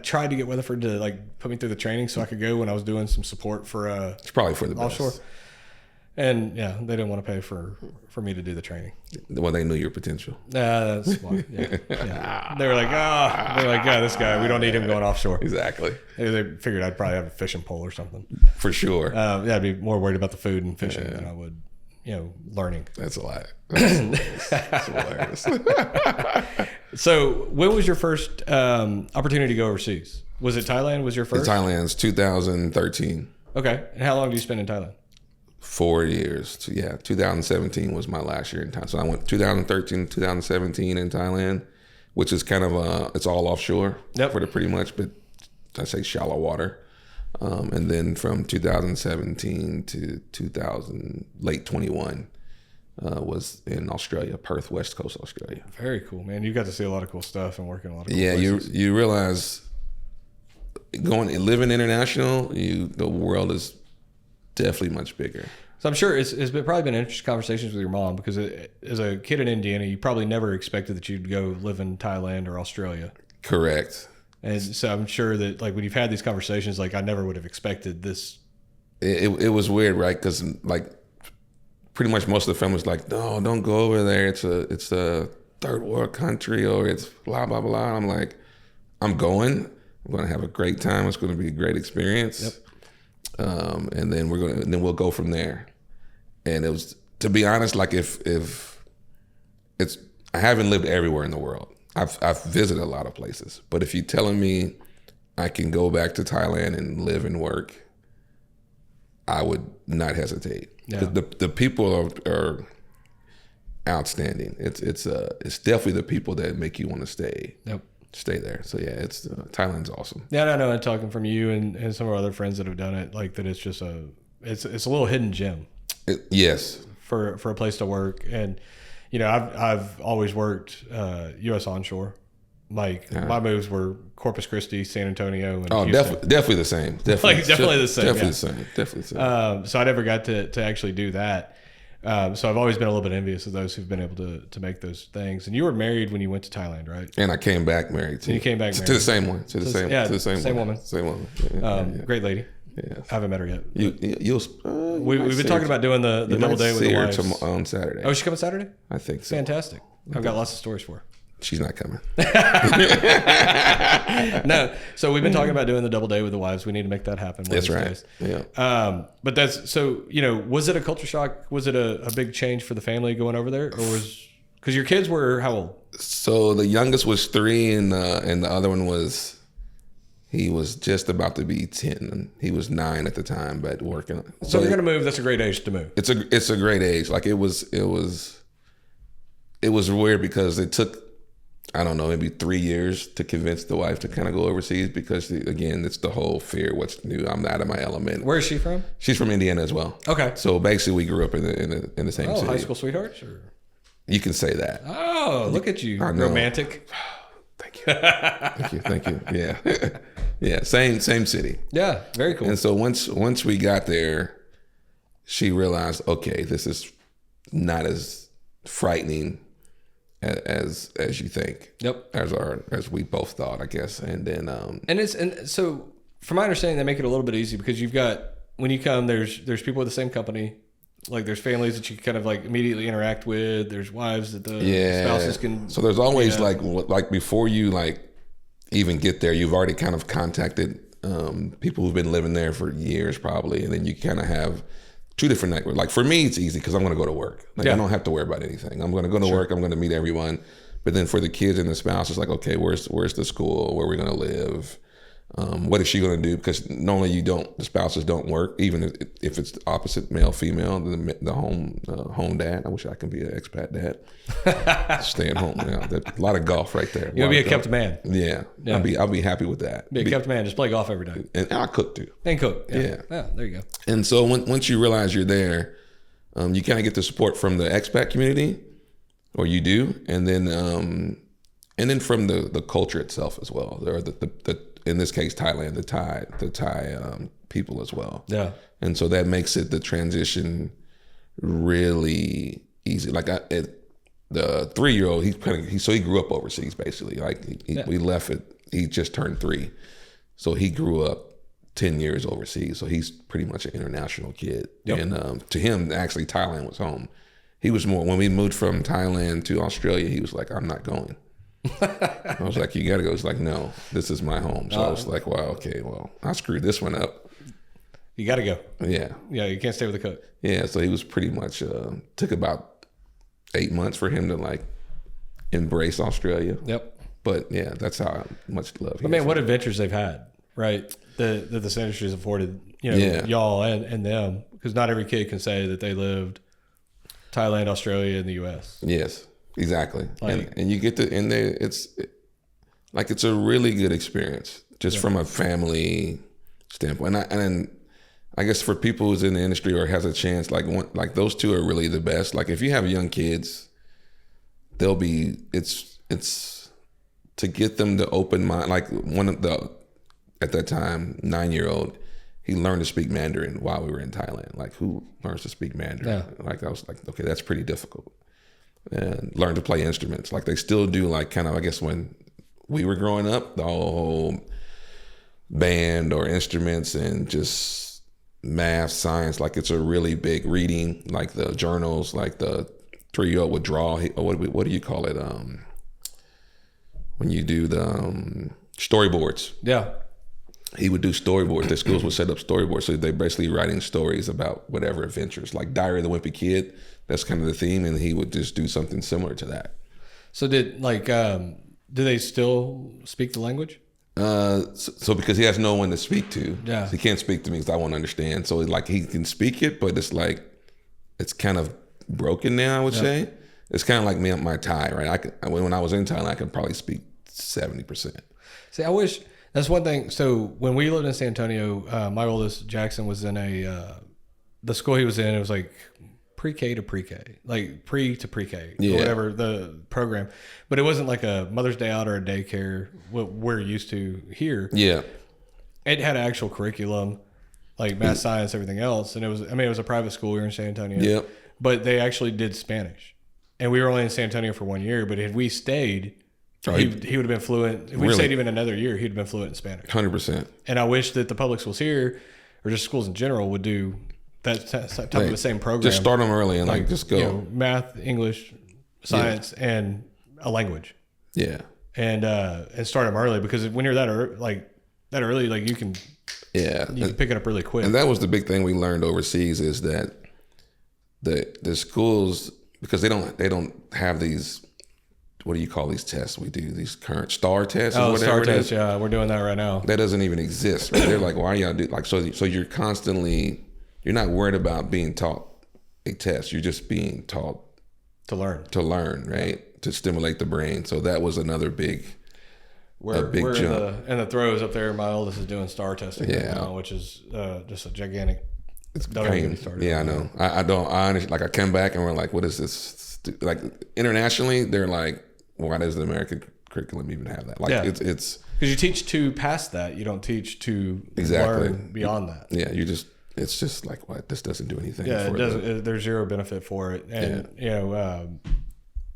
tried to get Weatherford to like put me through the training so I could go when I was doing some support for it's probably for the offshore. best. And yeah, they didn't want to pay for me to do the training. Well, they knew your potential. That's why. Yeah. They were like, this guy, we don't need him going offshore. Exactly. They figured I'd probably have a fishing pole or something. For sure. I'd be more worried about the food and fishing than I would, learning. That's a lot. That's hilarious. So when was your first opportunity to go overseas? Was it Thailand was your first? Thailand's 2013. Okay. And how long do you spend in Thailand? 4 years. 2017 was my last year in Thailand. So I went 2013, 2017 in Thailand, which is kind of it's all offshore for pretty much, but I say shallow water. And then from 2017 to late 21 was in Australia, Perth, West Coast Australia. Very cool, man. You got to see a lot of cool stuff and work in a lot of cool places. You realize living international, the world is definitely much bigger. So I'm sure it's probably been interesting conversations with your mom, because as a kid in Indiana, you probably never expected that you'd go live in Thailand or Australia. Correct. And so I'm sure that like when you've had these conversations, like I never would have expected this. It was weird, right? Because like pretty much most of the family was like, no, don't go over there. It's a third world country, or it's blah, blah, blah. I'm like, I'm going to have a great time. It's going to be a great experience. Yep. And then we'll go from there. And it was, to be honest, like if I haven't lived everywhere in the world. I've visited a lot of places, but if you're telling me I can go back to Thailand and live and work, I would not hesitate. Yeah. The people are outstanding. It's definitely the people that make you want to stay. Yep. Stay there. So yeah, it's Thailand's awesome. Yeah, I know. And talking from you and some of our other friends that have done it, like that, it's just it's a little hidden gem. Yes. For a place to work. And I've always worked U.S. onshore. Like my moves were Corpus Christi, San Antonio, and Houston. Definitely the same. Definitely the same. Definitely the same. Definitely the same. So I never got to actually do that. So I've always been a little bit envious of those who've been able to make those things. And you were married when you went to Thailand, right? And I came back married too. And you came back married to the same one. To the same woman. Same woman. Yeah. Great lady. Yeah. I haven't met her yet. We've been talking about doing the double day with the wives. On Saturday. Oh, she's coming Saturday? I think so. Fantastic. I've got lots of stories for her. She's not coming. No. So we've been talking about doing the double day with the wives. We need to make that happen. That's right. Days. Yeah. But that's so. Was it a culture shock? Was it a big change for the family going over there, or because your kids were how old? So the youngest was 3, and the other one was. He was just about to be 10, and he was 9 at the time, but working. So you're gonna move. That's a great age to move. It's a great age. Like it was weird because it took, I don't know, maybe 3 years to convince the wife to kind of go overseas because again, it's the whole fear. What's new? I'm out of my element. Where is she from? She's from Indiana as well. Okay. So basically, we grew up in the same city. High school sweethearts, or you can say that. Oh, look at you, romantic. Thank you. Yeah. Yeah, same city. Yeah, very cool. And so once we got there, she realized, okay, this is not as frightening as you think. Yep. As we both thought, I guess. And then and so from my understanding, they make it a little bit easy because you've got, when you come, there's people with the same company. Like there's families that you kind of like immediately interact with. There's wives that the spouses can. So there's always like before you like even get there, you've already kind of contacted people who've been living there for years probably, and then you kind of have 2 different networks. Like for me, it's easy because I'm going to go to work. Like I don't have to worry about anything. I'm going to go to work. I'm going to meet everyone. But then for the kids and the spouse, it's like, okay, where's the school? Where are we going to live? What is she going to do? Because normally the spouses don't work, even if it's the opposite, male, female, the home dad. I wish I could be an expat dad. Stay at home. A lot of golf right there. You'll be a kept man. Yeah. I'll be happy with that. Be a kept man. Just play golf every day. And I cook too. And cook. Yeah. Yeah. There you go. And so once you realize you're there, you kind of get the support from the expat community, or you do, and then from the culture itself as well, or the in this case, Thailand, the Thai people as well. Yeah. And so that makes the transition really easy. Like the 3-year-old, he grew up overseas basically. Like we left it. He just turned 3, so he grew up 10 years overseas. So he's pretty much an international kid. Yep. And to him, actually, Thailand was home. He was more, when we moved from Thailand to Australia, he was like, I'm not going. I was like, you got to go. He's like, no, this is my home. So I was like, wow, okay, well, I screwed this one up. You got to go. Yeah. Yeah, you can't stay with the cook. Yeah, so he was pretty much, took about 8 months for him to like embrace Australia. Yep. But yeah, that's how much love he I mean, what adventures they've had, right? That this industry has afforded, y'all and them. Because not every kid can say that they lived Thailand, Australia, and the U.S. Yes, exactly. Like, and you get to, and it's a really good experience just from a family standpoint. And I guess for people who's in the industry or has a chance, like those two are really the best. Like if you have young kids, it's to get them to open mind. Like at that time, 9-year-old, he learned to speak Mandarin while we were in Thailand. Like who learns to speak Mandarin? Yeah. Like I was like, okay, that's pretty difficult. And learn to play instruments. Like they still do like kind of, I guess when we were growing up, the whole band or instruments and just math, science, like it's a really big reading, like the journals, like the 3-year-old would draw, what do you call it? When you do the storyboards. Yeah. He would do storyboards. The schools would set up storyboards. So they're basically writing stories about whatever adventures, like Diary of the Wimpy Kid. That's kind of the theme. And he would just do something similar to that. So do they still speak the language? So because he has no one to speak to, yeah. So he can't speak to me because I won't understand. So like he can speak it, but it's like, it's kind of broken now, I would say. It's kind of like me, my Thai, right? When I was in Thailand, I could probably speak 70%. See, I wish, that's one thing. So when we lived in San Antonio, my oldest, Jackson, was in the school he was in, it was like pre-K to pre-K, like pre to pre-K, or whatever the program. But it wasn't like a Mother's Day out or a daycare, what we're used to here. Yeah. It had an actual curriculum, like math, science, everything else. And it was a private school here in San Antonio. Yeah. But they actually did Spanish. And we were only in San Antonio for 1 year, but if we stayed, he would have been fluent. If we stayed even another year, he'd have been fluent in Spanish. 100%. And I wish that the public schools here, or just schools in general, would do that type of the same program. Just start them early and like just go. Math, English, science, and a language. Yeah. And start them early, because when you're that early, like you can pick it up really quick. And that was the big thing we learned overseas, is that the schools, because they don't have these, what do you call these tests we do, these current STAR tests or whatever. STAR tests, yeah, we're doing that right now. That doesn't even exist, right? They're like, why y'all do, like, so you're constantly, you're not worried about being taught a test, you're just being taught to learn, right? To stimulate the brain. So that was another big jump. In the throes up there. My oldest is doing STAR testing right now, which is just a gigantic. It's pain. Yeah, I know. I honestly, like I come back and we're like, what is this? Like internationally, they're like, why does the American curriculum even have that? Like it's because you teach to pass that, you don't teach to learn beyond that. Yeah, it's just like, what? This doesn't do anything. Yeah, it doesn't. There's zero benefit for it, and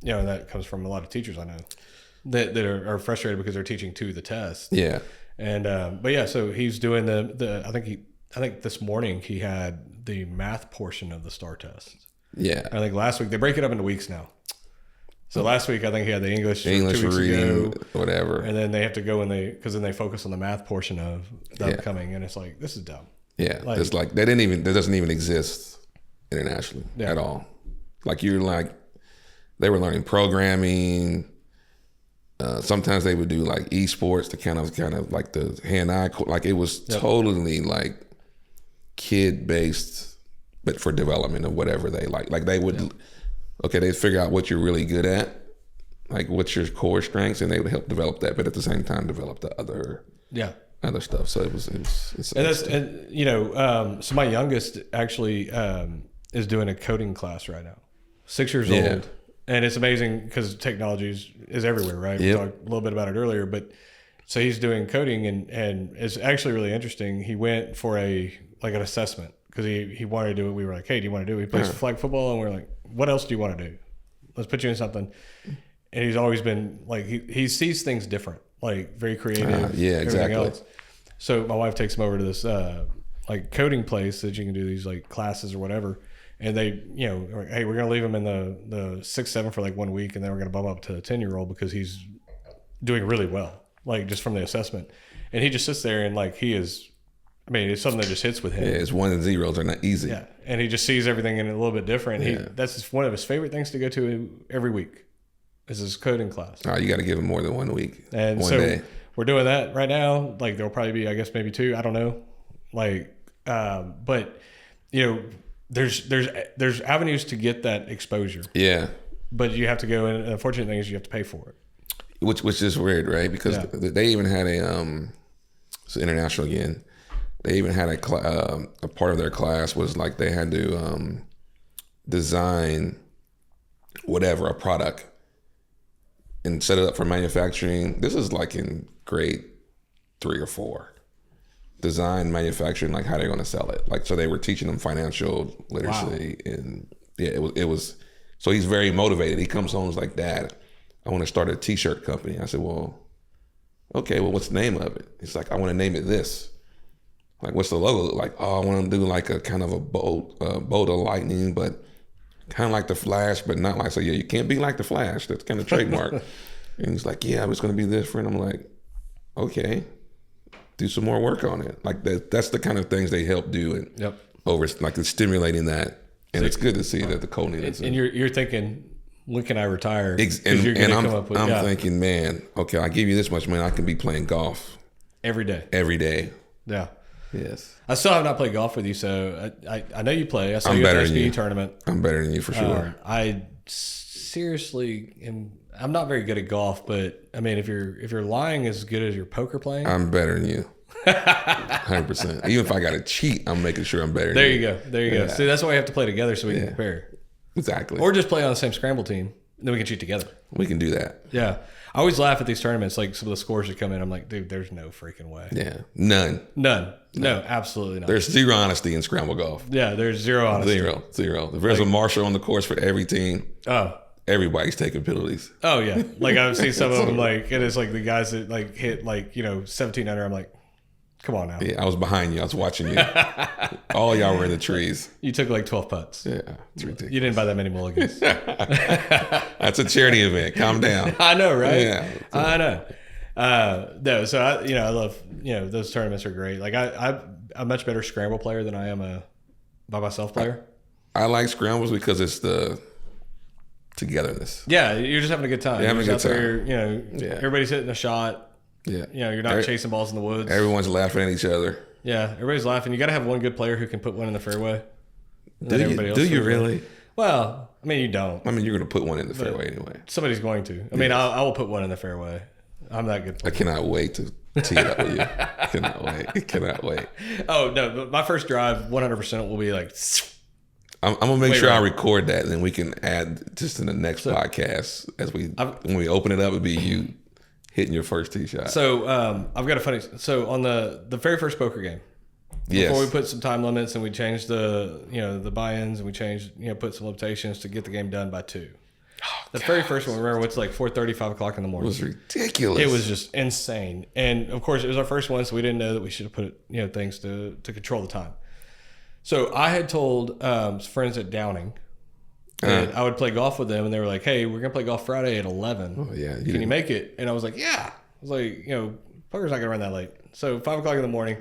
that comes from a lot of teachers I know that are frustrated because they're teaching to the test. Yeah, and but yeah, so he's doing the I think this morning he had the math portion of the STAR test. Yeah. I think last week, they break it up into weeks now. So last week, I think he had the English 2 weeks reading, ago, whatever. And then they have to go because then they focus on the math portion of the upcoming. And it's like, this is dumb. Yeah. It's like, that doesn't even exist internationally at all. Like they were learning programming. Sometimes they would do like esports to kind of like the hand-eye, like it was totally like kid-based, but for development of whatever they like. Like they would, they'd figure out what you're really good at, like what's your core strengths, and they would help develop that, but at the same time develop the other stuff. So so my youngest actually is doing a coding class right now, 6 years old, and it's amazing because technology is everywhere, right? We talked a little bit about it earlier, but so he's doing coding, and it's actually really interesting. He went for an assessment because he wanted to do it. We were like, hey, do you want to do it? He plays flag football, and we're like, what else do you want to do? Let's put you in something. And he's always been like, he sees things different, like very creative. Exactly. Else. So my wife takes him over to this like coding place that you can do these like classes or whatever. And they, you know, like, hey, we're going to leave him in the 6-7 for like 1 week. And then we're going to bump up to a 10-year-old because he's doing really well, like just from the assessment. And he just sits there and like he is, I mean, it's something that just hits with him. Yeah, it's 1s and 0s are not easy. Yeah. And he just sees everything in a little bit different. Yeah. That's just one of his favorite things to go to every week is his coding class. Oh, you got to give him more than 1 week. And one so day. we're doing that right now. Like there'll probably be, I guess, maybe 2. I don't know. Like, but you know, there's avenues to get that exposure. Yeah. But you have to go in. And the unfortunate thing is you have to pay for it. Which is weird, right? Because they even had it's international again. They even had a part of their class was like they had to design whatever, a product and set it up for manufacturing. This is like in grade 3 or 4. Design manufacturing, like how they're going to sell it. Like, so they were teaching them financial literacy. Wow. And yeah, it was, so he's very motivated. He comes home and is like, Dad, I want to start a t-shirt company. I said, well, okay, well, what's the name of it? He's like, I want to name it this. Like, what's the logo? Like, oh, I want to do like a kind of a bolt of lightning, but kind of like the Flash, but not like, so yeah, you can't be like the Flash. That's kind of trademark. And he's like, yeah, it's going to be this friend. I'm like, okay, do some more work on it. Like that's the kind of things they help do. And over, like it's stimulating that. And it's good to see that the coding is. And you're thinking, when can I retire? And I'm thinking, man, okay, I give you this much money, I can be playing golf. Every day. Every day. Yeah. Yes. I still have not played golf with you, so I know you play. I saw you at the SBE tournament. I'm better than you for sure. I seriously I'm not very good at golf, but I mean, if you're lying as good as your poker playing, I'm better than you. 100%. Even if I got to cheat, I'm making sure I'm better than you. There you go. See, that's why we have to play together so we can compare. Exactly. Or just play on the same scramble team, and then we can cheat together. We can do that. Yeah. I always laugh at these tournaments, like some of the scores that come in. I'm like, dude, there's no freaking way. Yeah. None. No, absolutely not. There's zero honesty in Scramble Golf. Yeah, there's zero honesty. Zero. If there's a marshal on the course for every team, everybody's taking penalties. Oh, yeah. Like I've seen some of them, like, it is like the guys that like hit like, 17 under. I'm like, come on now. Yeah, I was behind you. I was watching you. All y'all were in the trees. You took like 12 putts. Yeah, it's ridiculous. You didn't buy that many mulligans. That's a charity event. Calm down. I know, right? Yeah. I know. No, so I love, those tournaments are great. Like I'm a much better scramble player than I am a by myself player. I like scrambles because it's the togetherness. Yeah, you're just having a good time. You're having a good time. Everybody's hitting a shot. Yeah. You're not chasing balls in the woods. Everyone's laughing at each other. Yeah, everybody's laughing. You got to have one good player who can put one in the fairway. Do you really? Well, I mean, you don't. I mean, you're going to put one in the fairway anyway. Somebody's going to. I mean, I will put one in the fairway. I'm that good player. I cannot wait to tee it up with you. Cannot wait. Oh, no. But my first drive, 100% will be like... I'm going to make sure I record that, and then we can add just in the next podcast. When we open it up, it'll be you hitting your first tee shot. So I've got a funny... So on the very first poker game, before we put some time limits and we changed the buy-ins and we changed, put some limitations to get the game done by 2. The very first one, remember, it's like 4:30, 5 o'clock in the morning. It was ridiculous. It was just insane. And of course, it was our first one, so we didn't know that we should have put things to control the time. So I had told friends at Downing that I would play golf with them, and they were like, "Hey, we're gonna play golf Friday at 11. Oh yeah, can you make it?" And I was like, "Yeah." I was like, poker's not gonna run that late. So 5 o'clock in the morning.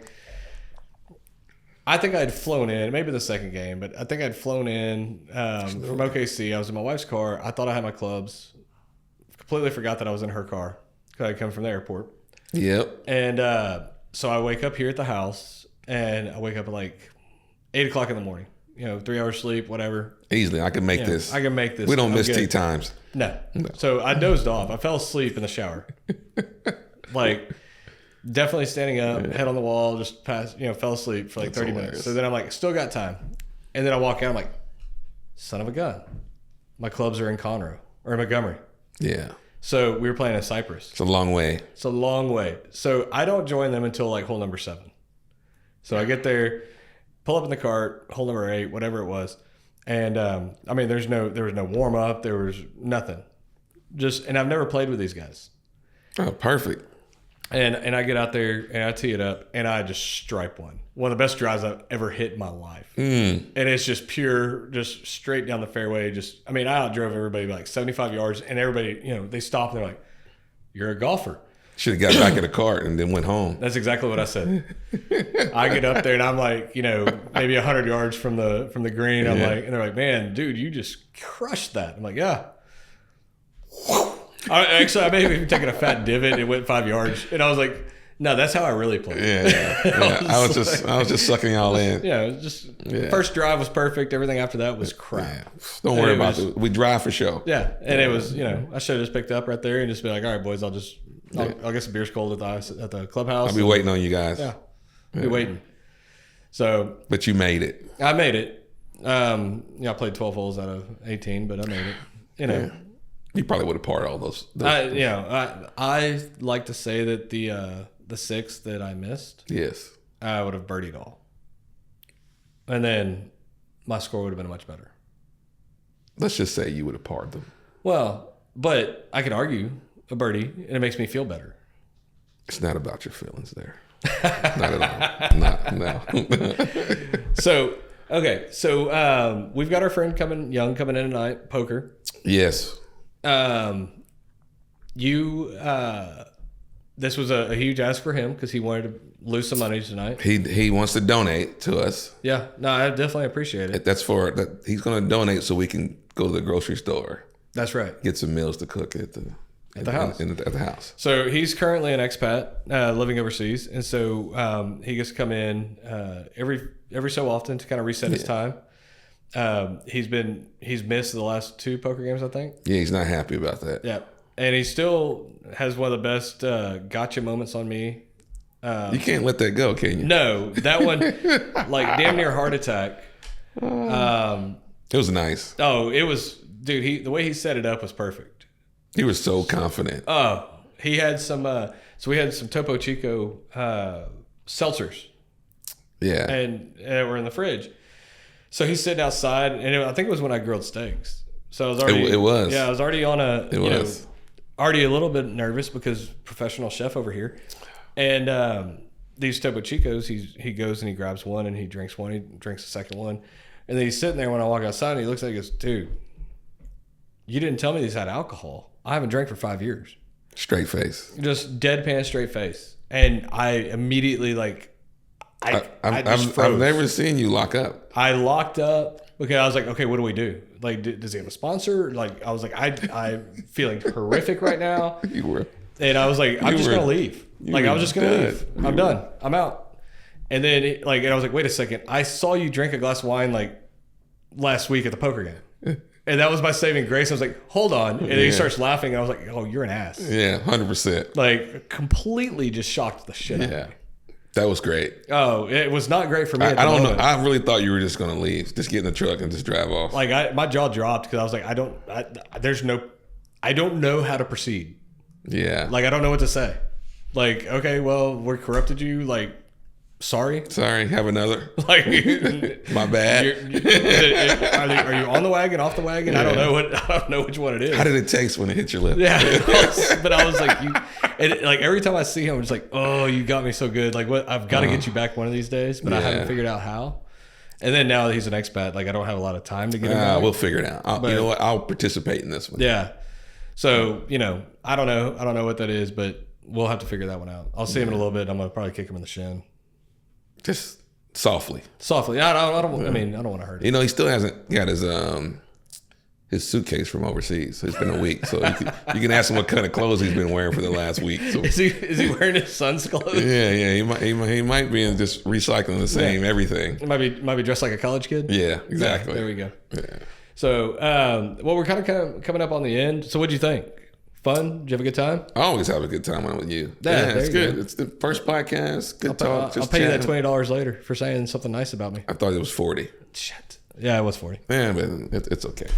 I think I'd flown in, maybe the second game, but I think I'd flown in from OKC. I was in my wife's car. I thought I had my clubs. Completely forgot that I was in her car because I'd come from the airport. Yep. And so I wake up here at the house, and I wake up at like 8 o'clock in the morning. 3 hours sleep, whatever. Easily. I can make this. I can make this. We don't miss tea times. No. So I dozed off. I fell asleep in the shower. Like... Definitely standing up, head on the wall, just fell asleep for like 30 minutes. So then I'm like, still got time. And then I walk out, I'm like, son of a gun. My clubs are in Conroe or in Montgomery. Yeah. So we were playing in Cypress. It's a long way. So I don't join them until like hole number 7. So I get there, pull up in the cart, hole number 8, whatever it was. And I mean, there was no warm up. There was nothing. And I've never played with these guys. Oh, perfect. And I get out there and I tee it up and I just stripe one. One of the best drives I've ever hit in my life. And it's just pure, just straight down the fairway. I outdrove everybody by like 75 yards, and everybody, they stop and they're like, "You're a golfer." Should have got back in the cart and then went home. That's exactly what I said. I get up there and I'm like, maybe 100 yards from the green. I'm like, and they're like, "Man, dude, you just crushed that." I'm like, "Yeah." I may have even taken a fat divot. It went 5 yards, and I was like, "No, that's how I really play." Yeah. I was just sucking y'all in. Yeah, it was just first drive was perfect. Everything after that was crap. Yeah. Don't worry about it. We drive for show. Yeah, and it was I should have just picked up right there and just be like, "All right, boys, I'll get some beers cold at the clubhouse." I'll be waiting on you guys. Yeah, be waiting. So, but you made it. I made it. I played 12 holes out of 18, but I made it. Yeah. You probably would have parred all those. I like to say that the 6 that I missed, yes, I would have birdied all, and then my score would have been much better. Let's just say you would have parred them. Well, but I could argue a birdie, and it makes me feel better. It's not about your feelings there. Not at all. No. So we've got our friend coming in tonight, poker. Yes. This was a huge ask for him because he wanted to lose some money tonight. He wants to donate to us. Yeah, no, I definitely appreciate it. That's he's going to donate so we can go to the grocery store. That's right. Get some meals to cook at the house. At the house. So he's currently an expat living overseas, and so he gets to come in every so often to kind of reset his time. He's missed the last 2 poker games, I think. Yeah, he's not happy about that. Yeah, and he still has one of the best gotcha moments on me. You can't let that go, can you? No, that one, like damn near heart attack. It was nice. Oh, it was, dude. The way he set it up was perfect. He was so confident. Oh, he had some. So we had some Topo Chico seltzers. Yeah, and we're in the fridge. So he's sitting outside, and I think it was when I grilled steaks. So I was already. It was. Yeah, I was already on already a little bit nervous because professional chef over here, and these Topo Chicos, he goes and he grabs one and he drinks one. He drinks the second one, and then he's sitting there when I walk outside, and he looks at me and goes, "Dude, you didn't tell me these had alcohol. I haven't drank for 5 years." Straight face. Just deadpan straight face, and I immediately I've never seen you lock up. I locked up because I was like, okay, what do we do? Like, does he have a sponsor? Like, I was like, I'm feeling horrific right now. You were. And I was like, I'm just going to leave. I was just going to leave. I'm done. I'm out. And then, and I was like, wait a second. I saw you drink a glass of wine like last week at the poker game. And that was my saving grace. I was like, hold on. And then he starts laughing. And I was like, oh, you're an ass. Yeah, 100%. Like, completely just shocked the shit out of me. That was great. Oh, it was not great for me. I don't know. I really thought you were just going to leave, just get in the truck and just drive off. Like my jaw dropped because I was like, I don't know how to proceed. Yeah. Like I don't know what to say. Like, okay, well, we corrupted you. Like, sorry. Have another. Like, my bad. Are you on the wagon, off the wagon? Yeah. I don't know which one it is. How did it taste when it hit your lip? Yeah. But I was like, like every time I see him, I'm just like, oh, you got me so good. Like, what? I've got to get you back one of these days, but I haven't figured out how. And then now that he's an expat, like I don't have a lot of time to get him back. We'll figure it out. You know what? I'll participate in this one. Yeah. So, I don't know what that is, but we'll have to figure that one out. I'll see him in a little bit. I'm going to probably kick him in the shin. Just softly. I don't want to hurt him. He still hasn't got his suitcase from overseas. So it's been a week. So you can ask him what kind of clothes he's been wearing for the last week. So. Is he wearing his son's clothes? Yeah. He might be in just recycling the same everything. It might be dressed like a college kid. Yeah, exactly. There we go. Yeah. So, we're kind of coming up on the end. So what'd you think? Fun? Did you have a good time? I always have a good time when I'm with you. Yeah, it's good. Go. It's the first podcast. Good talk. I'll pay you that $20 later for saying something nice about me. I thought it was 40. Shit. Yeah, it was 40. Yeah, but it's okay.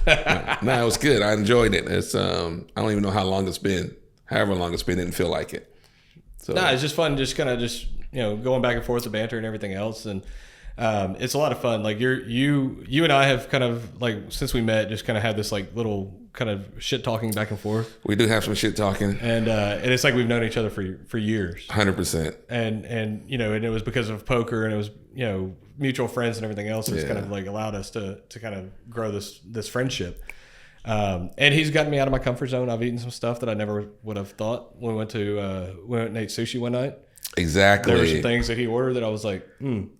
No, it was good. I enjoyed it. It's I don't even know how long it's been. However long it's been, didn't feel like it. So it's just fun. Just kind of going back and forth with banter and everything else, and it's a lot of fun. Like you and I have kind of like since we met, just kind of had this like little kind of shit talking back and forth. We do have some shit talking, and it's like we've known each other for years. 100%. And and it was because of poker, and it was mutual friends and everything else. It's kind of like allowed us to kind of grow this friendship. And he's gotten me out of my comfort zone. I've eaten some stuff that I never would have thought. We went and ate sushi one night. Exactly. There were some things that he ordered that I was like,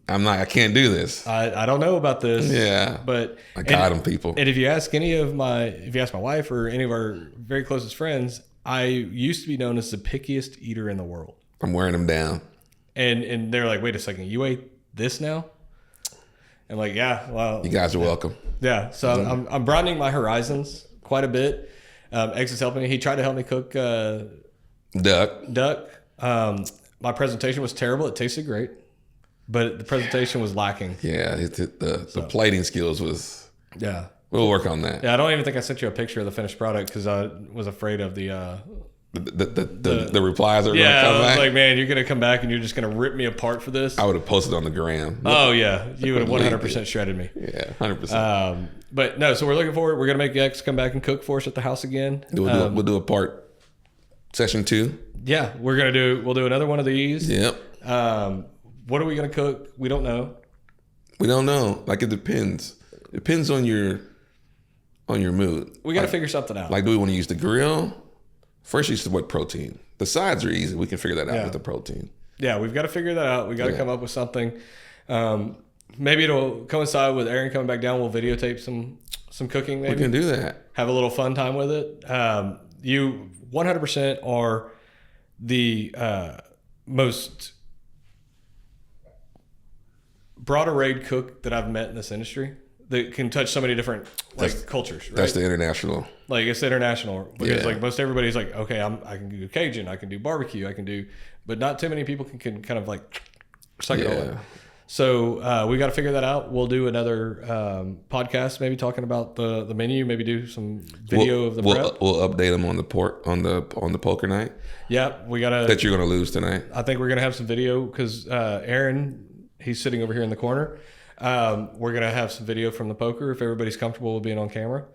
I can't do this. I don't know about this. Yeah. But I got him, people. And if you ask my wife or any of our very closest friends, I used to be known as the pickiest eater in the world. I'm wearing them down. And they're like, wait a second, you ate this now? I'm like, yeah, well. You guys are welcome. Yeah. So I'm broadening my horizons quite a bit. X is helping me. He tried to help me cook duck. My presentation was terrible. It tasted great, but the presentation was lacking. Yeah, the plating skills was. Yeah, we'll work on that. Yeah, I don't even think I sent you a picture of the finished product because I was afraid of the replies are going to come back. I was like, man, you're going to come back and you're just going to rip me apart for this. I would have posted on the gram. Oh yeah, you would have 100% shredded me. Yeah, 100%. But no, so we're looking forward. We're going to make X come back and cook for us at the house again. We'll do a part session 2. Yeah, we'll do another one of these. Yep. What are we going to cook? We don't know. We don't know. Like, it depends. Depends on your mood. We got to figure something out. Like, do we want to use the grill? First, use what protein? The sides are easy. We can figure that out with the protein. Yeah, we've got to figure that out. We got to come up with something. Maybe it'll coincide with Aaron coming back down. We'll videotape some cooking. Maybe we can do that. Have a little fun time with it. You 100% are the most broad arrayed cook that I've met in this industry that can touch so many different cultures. Right? That's the international. Like, it's international because like most everybody's like, okay, I can do Cajun, I can do barbecue, but not too many people can kind of like suck it all in. So we got to figure that out. We'll do another podcast, maybe talking about the menu. Maybe do some video of the prep. We'll update them on the poker night. Yeah, we gotta. That you're gonna lose tonight. I think we're gonna have some video because Aaron, he's sitting over here in the corner. We're gonna have some video from the poker if everybody's comfortable with being on camera.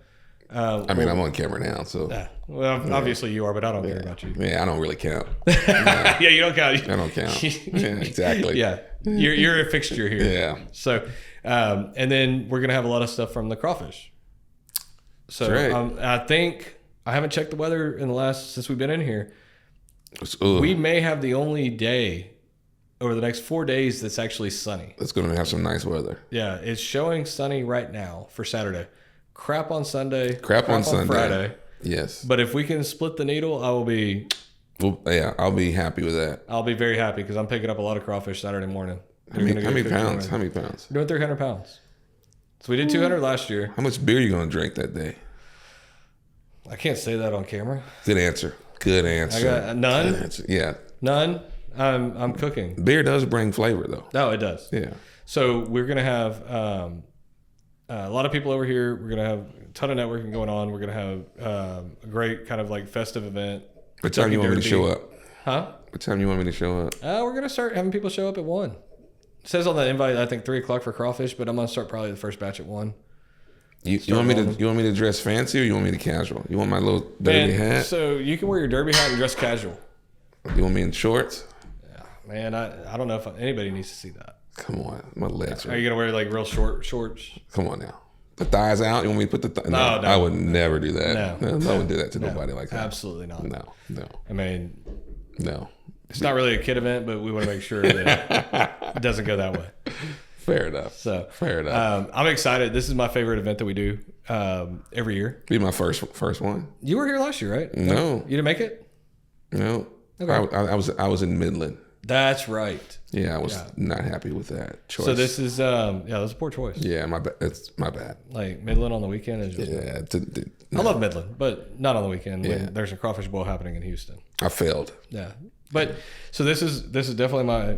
I'm on camera now, so. Obviously you are, but I don't care about you. Yeah, I don't really count. Yeah, you don't count. I don't count. Yeah, exactly. Yeah, you're a fixture here. Yeah. So, and then we're gonna have a lot of stuff from the Crawfish. So I think I haven't checked the weather since we've been in here. We may have the only day over the next 4 days that's actually sunny. It's going to have some nice weather. Yeah, it's showing sunny right now for Saturday. Crap on Sunday. Crap on Sunday. Friday. Yes. But if we can split the needle, I will be. Well, yeah, I'll be happy with that. I'll be very happy because I'm picking up a lot of crawfish Saturday morning. How many pounds? How many pounds? We're doing 300 pounds. So we did 200 last year. How much beer are you going to drink that day? I can't say that on camera. Good answer. Good answer. I got none. Good answer. Yeah. None. I'm cooking. Beer does bring flavor, though. No, it does. Yeah. So we're gonna have a lot of people over here. We're gonna have a ton of networking going on. We're gonna have a great kind of like festive event. What time you want me to show up? Huh? What time you want me to show up? We're gonna start having people show up at 1. It says on the invite, I think 3:00 for Crawfish, but I'm gonna start probably the first batch at 1. You want me to dress fancy or you want me to casual? You want my little derby hat? So you can wear your derby hat and dress casual. You want me in shorts? Yeah, man, I don't know if anybody needs to see that. Come on, my legs. Are you gonna wear like real short shorts? Come on now, the thighs out. You want me to put the No, I would never do that. No, I wouldn't do that to nobody like that. Absolutely not. No. I mean, no. It's not really a kid event, but we want to make sure that it doesn't go that way. Fair enough. So fair enough. I'm excited. This is my favorite event that we do every year. Be my first one. You were here last year, right? No. You didn't make it? No. Okay. I was in Midland. That's right. Yeah, I was not happy with that choice. So this is that's a poor choice. Yeah, my bad. It's my bad. Like Midland on the weekend is just I love Midland, but not on the weekend when there's a crawfish boil happening in Houston. I failed. Yeah. But so this is definitely my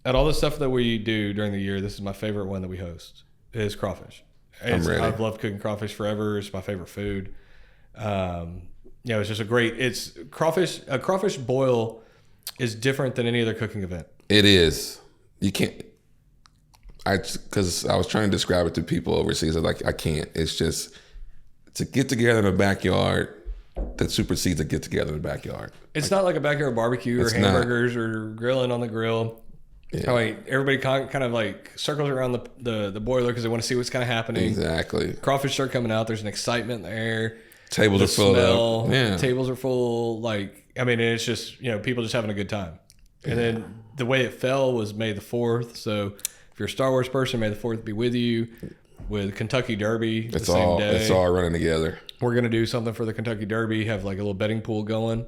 at all the stuff that we do during the year, this is my favorite one that we host. Is crawfish. I'm ready. I've loved cooking crawfish forever. It's my favorite food. It's just it's crawfish. A crawfish boil is different than any other cooking event. It is. You can't. Because I was trying to describe it to people overseas. I can't. It's just It's a get together in the backyard that supersedes a get together in the backyard. It's not like a backyard barbecue or hamburgers or grilling on the grill. Yeah. Like everybody kind of like circles around the boiler because they want to see what's kind of happening. Exactly. Crawfish start coming out. There's an excitement in the air. Tables are full. Yeah. Tables are full. Like, I mean, it's just, people just having a good time. And then the way it fell was May the 4th. So if you're a Star Wars person, May the 4th be with you. With Kentucky Derby the same day. It's all running together. We're going to do something for the Kentucky Derby, have like a little betting pool going.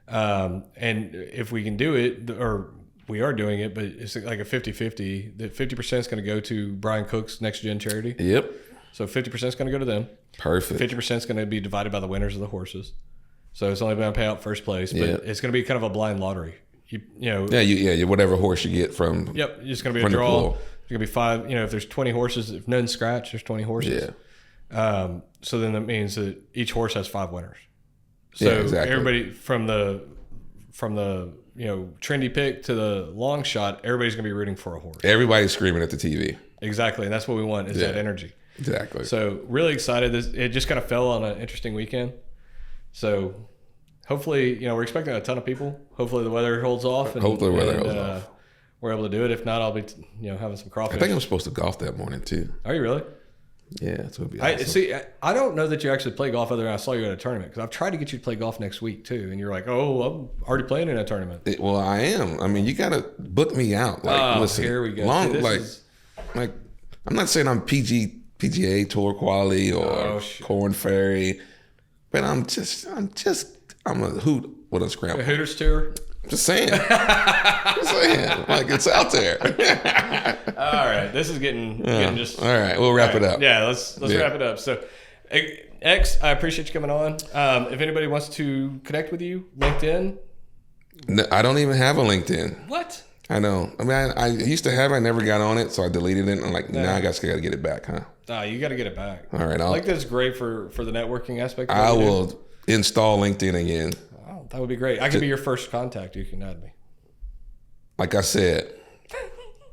And if we can do it, or we are doing it, but it's like a 50-50. The 50% is going to go to Brian Cook's Next Gen charity. Yep. So 50% is going to go to them. Perfect. 50% is going to be divided by the winners of the horses. So it's only going to pay out first place, but it's going to be kind of a blind lottery. Whatever horse you get from. Yep, it's going to be a draw. It's going to be 5. If there's 20 horses, if none scratch, there's 20 horses. Yeah. So then that means that each horse has 5 winners. So exactly. Everybody from the trendy pick to the long shot, everybody's going to be rooting for a horse. Everybody's screaming at the TV. Exactly, and that's what we want is that energy. Exactly. So really excited. It just kind of fell on an interesting weekend. So hopefully, we're expecting a ton of people. Hopefully the weather holds off. Hopefully the weather holds off. We're able to do it. If not, I'll be having some crawfish. I think I'm supposed to golf that morning too. Are you really? Yeah, that's what would be awesome. I don't know that you actually play golf other than I saw you at a tournament because I've tried to get you to play golf next week too, and you're like, "Oh, I'm already playing in a tournament." Well, I am. I mean, you got to book me out. Like, listen, here we go. I'm not saying I'm PGA Tour quality or Corn Ferry, but I'm a hoot with a scramble. A Hooters tour. Just saying. Like it's out there. All right. This is getting just. All right. We'll wrap it up. Yeah. Let's wrap it up. So, X, I appreciate you coming on. If anybody wants to connect with you, LinkedIn. No, I don't even have a LinkedIn. What? I know. I mean, I used to have it. I never got on it, so I deleted it. And I'm like, now I got to get it back, huh? You got to get it back. All right. I think that's great for the networking aspect. I will install LinkedIn again. That would be great. I could be your first contact. You can add me. Like I said,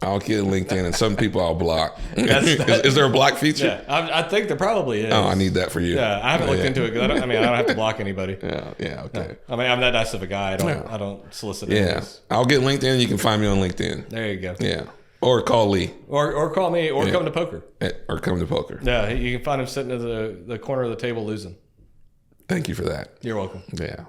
I'll get LinkedIn, and some people I'll block. Is there a block feature? Yeah, I think there probably is. Oh, I need that for you. Yeah, I haven't looked into it because I don't have to block anybody. Yeah, okay. I mean, I'm that nice of a guy. I don't solicit. Yeah, I'll get LinkedIn. You can find me on LinkedIn. There you go. Yeah, or call Lee, or call me, or come to poker, or come to poker. Yeah, you can find him sitting at the corner of the table losing. Thank you for that. You're welcome. Yeah.